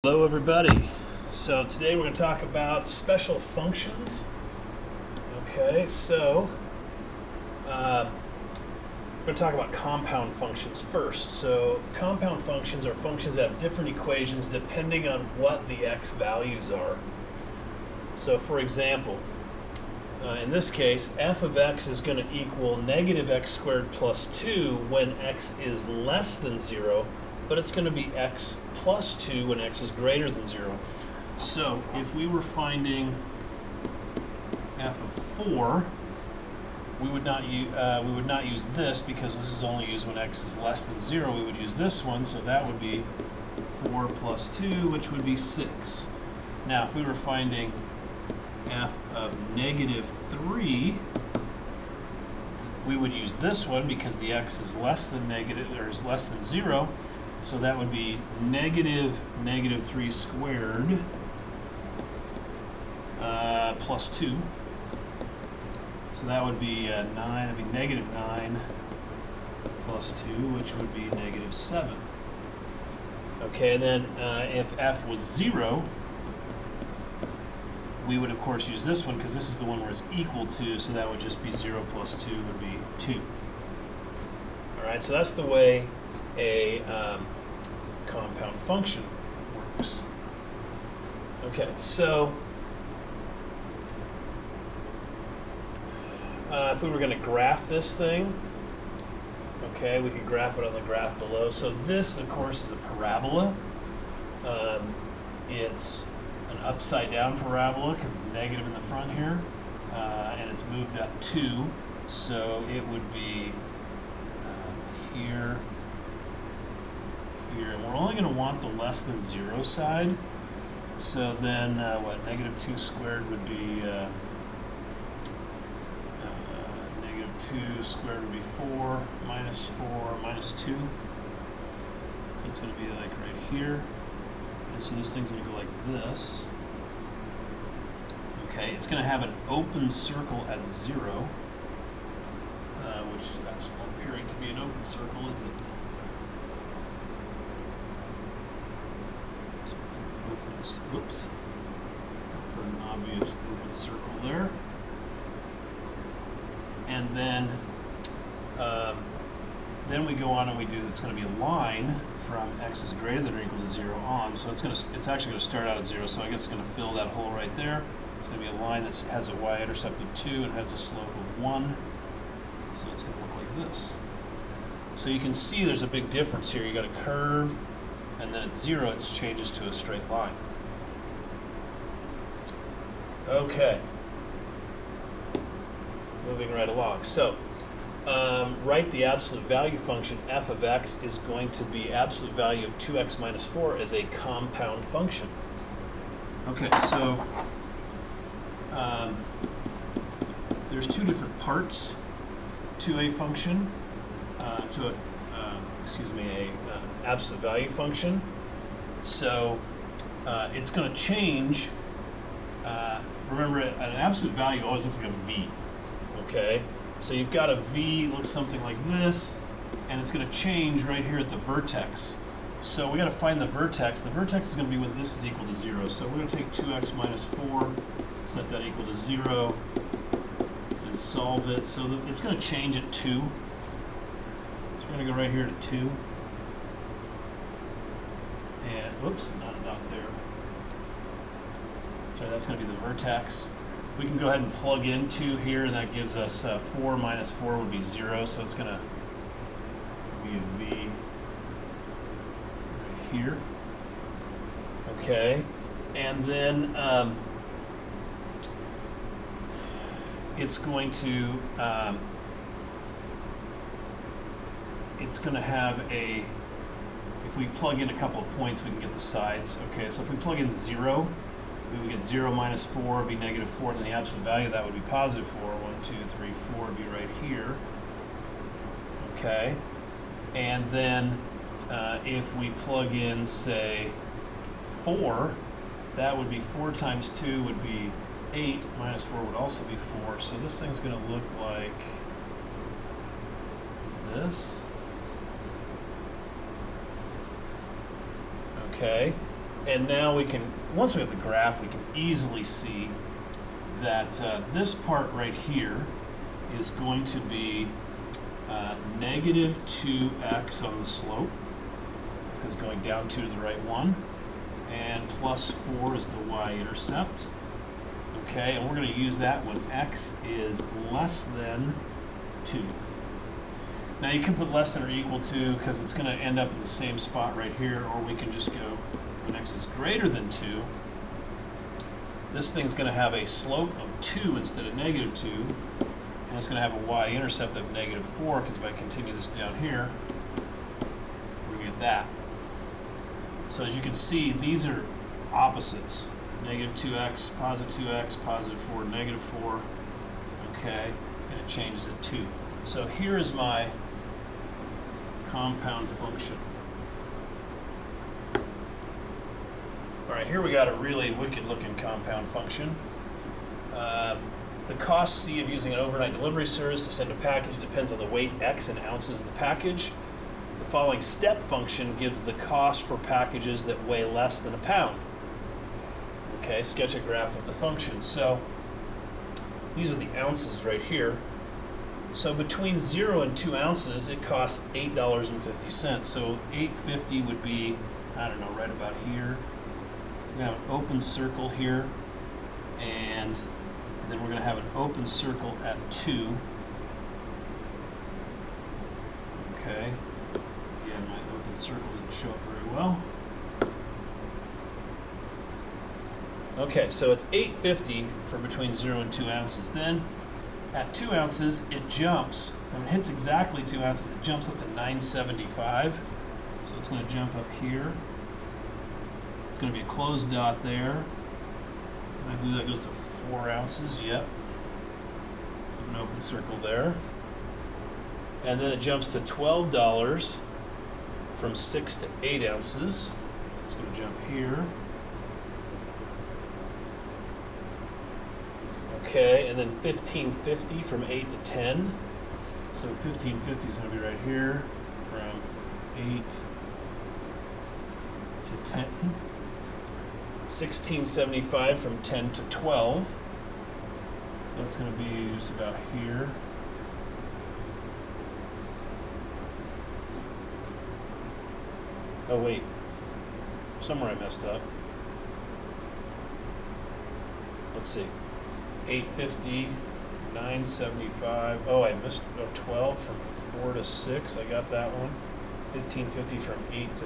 Hello everybody. So today we're going to talk about special functions. Okay, so we're going to talk about compound functions first. So compound functions are functions that have different equations depending on what the x values are. So for example, in this case, f of x is going to equal negative x squared plus 2 when x is less than 0, but it's going to be x plus 2 when x is greater than 0. So if we were finding f of 4, we would not use this because this is only used when x is less than 0. We would use this one, so that would be 4 plus 2, which would be 6. Now if we were finding f of negative 3, we would use this one because the x is less than negative, or is less than 0. So that would be negative 3 squared plus 2. So that would be 9, that would be negative 9 plus 2, which would be negative 7. Okay, and then if f was 0, we would of course use this one because this is the one where it's equal to, so that would just be 0 plus 2 would be 2. Alright, so that's the way a compound function works. Okay, so if we were going to graph this thing, okay, we could graph it on the graph below. So this, of course, is a parabola. It's an upside down parabola because it's negative in the front here, and it's moved up 2, so it would be here, and we're only going to want the less than 0 side. So then what, negative 2 squared would be negative 2 squared would be 4 minus 2. So it's going to be like right here. And so this thing's going to go like this. Okay, it's going to have an open circle at 0, which that's not appearing to be an open circle, is it? Whoops. Put an obvious open circle there. And then we go on and we do, it's going to be a line from x is greater than or equal to 0 on. So it's actually going to start out at 0, so I guess it's going to fill that hole right there. It's going to be a line that has a y-intercept of 2 and has a slope of 1. So it's going to look like this. So you can see there's a big difference here. You got a curve, and then at 0 it changes to a straight line. Okay. Moving right along. So, write the absolute value function f of x is going to be absolute value of 2x minus 4 as a compound function. Okay, so there's two different parts to a function, absolute value function. So it's going to change. Remember, an absolute value always looks like a v. Okay, so you've got a v, looks something like this, and it's going to change right here at the vertex. So we got to find the vertex. The vertex is going to be when this is equal to 0. So we're going to take 2x minus 4, set that equal to 0, and solve it. So it's going to change at 2. So we're going to go right here to 2. And, whoops, not there. Sorry, that's going to be the vertex. We can go ahead and plug in 2 here, and that gives us 4 minus 4 would be 0, so it's going to be a v right here. Okay, and then it's going to have a, if we plug in a couple of points, we can get the sides. Okay, so if we plug in 0, we would get 0 minus 4 would be negative 4, and then the absolute value of that would be positive 4. 1, 2, 3, 4 would be right here. Okay, and then if we plug in, say, 4, that would be 4 times 2 would be 8, minus 4 would also be 4. So this thing's going to look like this. Okay, And now we can, once we have the graph, we can easily see that this part right here is going to be negative 2x on the slope, because going down 2 to the right 1, and plus 4 is the y-intercept. Okay, and we're going to use that when x is less than 2. Now you can put less than or equal to, because it's going to end up in the same spot right here, or we can just go when x is greater than 2. This thing's going to have a slope of 2 instead of negative 2, and it's going to have a y-intercept of negative 4, because if I continue this down here, we're going to get that. So as you can see, these are opposites. Negative 2x, positive 4, negative 4, okay, and it changes at 2. So here is my compound function. All right, here we got a really wicked-looking compound function. The cost C of using an overnight delivery service to send a package depends on the weight x in ounces of the package. The following step function gives the cost for packages that weigh less than a pound. Okay, sketch a graph of the function. So these are the ounces right here. So between 0 and 2 ounces, it costs $8.50. So $8.50 would be, I don't know, right about here. We're going to have an open circle here, and then we're going to have an open circle at 2. Okay. Again, my open circle didn't show up very well. Okay, so it's $8.50 for between 0 and 2 ounces. Then, at 2 ounces, it jumps. When it hits exactly 2 ounces, it jumps up to $9.75. So it's going to jump up here. It's going to be a closed dot there. And I believe that goes to 4 ounces. Yep. So an open circle there. And then it jumps to $12 from 6 to 8 ounces. So it's going to jump here. Okay, and then $15.50 from 8 to 10. So $15.50 is going to be right here from 8 to 10. $16.75 from 10 to 12. So it's going to be just about here. Oh wait, somewhere I messed up. Let's see. 850, 975. Oh, I missed 12 from 4 to 6. I got that one. 1550 from 8 to.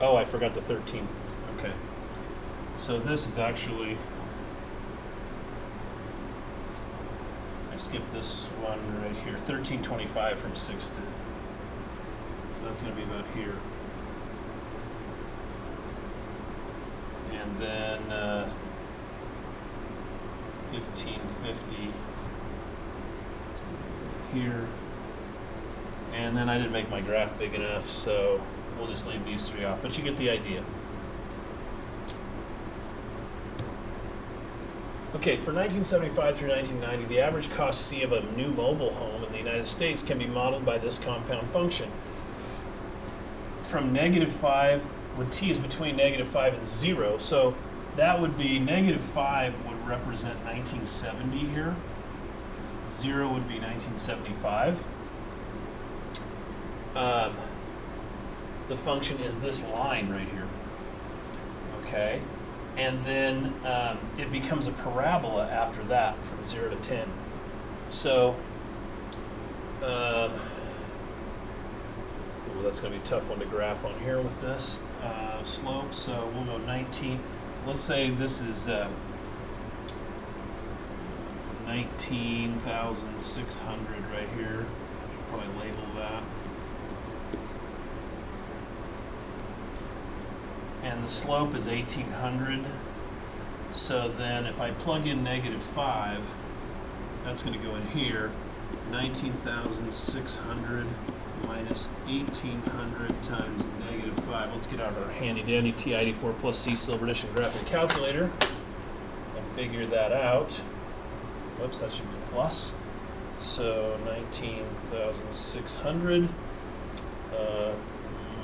Oh, I forgot the 13. Okay. So this is actually. I skipped this one right here. 1325 from 6 to. So that's going to be about here. And then 1550 here. And then I didn't make my graph big enough, so we'll just leave these three off. But you get the idea. Okay, for 1975 through 1990, the average cost C of a new mobile home in the United States can be modeled by this compound function. From -5, when t is between -5 and 0, so that would be -5 would represent 1970 here. 0 would be 1975. The function is this line right here. Okay? And then it becomes a parabola after that from 0 to 10. So, that's going to be a tough one to graph on here with this slope. So we'll go 19. Let's say this is 19,600 right here. Should probably label that. And the slope is 1,800. So then if I plug in -5, that's going to go in here. 19,600 minus 1,800 times -5. Let's get out our handy dandy TI-84 plus C Silver Edition graphic calculator and figure that out. Whoops, that should be plus. So 19,600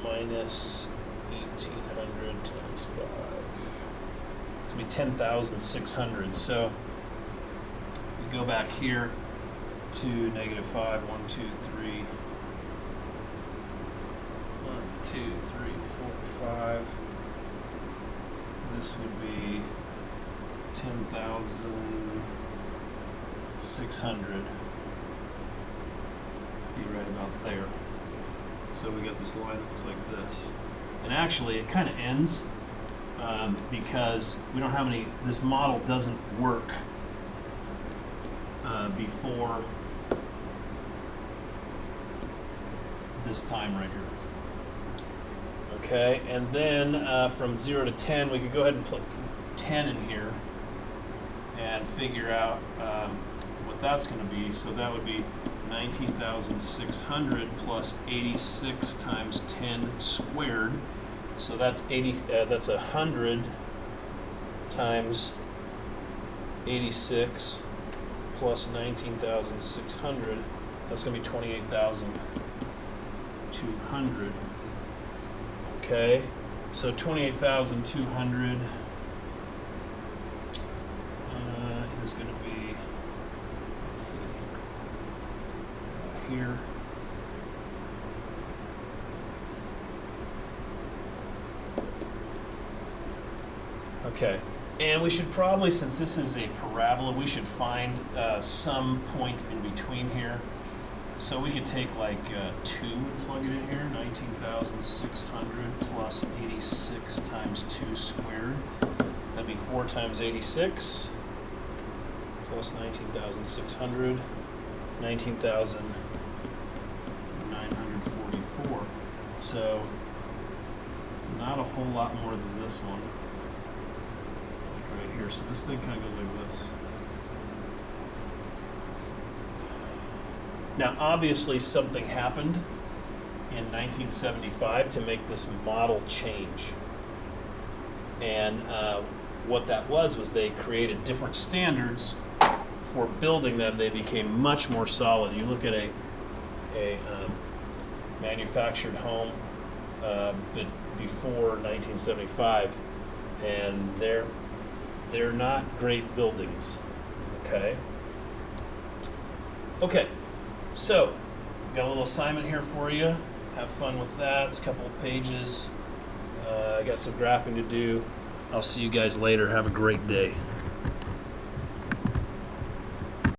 minus 1800 times 5. It's going to be 10,600. So if we go back here to negative 5, 1, 2, 3, 1, 2, 3, 4, 5. This would be 10,600. Be right about there. So we got this line that looks like this. And actually it kind of ends because we don't have any, this model doesn't work before this time right here. Okay, and then from 0 to 10, we could go ahead and put 10 in here and figure out what that's going to be. So that would be 19,600 plus 86 times 10 squared. So that's 100 times 86 plus 19,600. That's going to be 28,200. Okay, so 28,200 is going to be, let's see, here. Okay, and we should probably, since this is a parabola, we should find some point in between here. So we could take like 2 and plug it in here, 19,600 plus 86 times 2 squared. That'd be 4 times 86 plus 19,600, 19,944. So not a whole lot more than this one. Like right here. So this thing kind of goes like this. Now, obviously, something happened in 1975 to make this model change. And what that was they created different standards for building them. They became much more solid. You look at a manufactured home but before 1975, and they're not great buildings. Okay. Okay. So, got a little assignment here for you. Have fun with that. It's a couple of pages. I got some graphing to do. I'll see you guys later. Have a great day.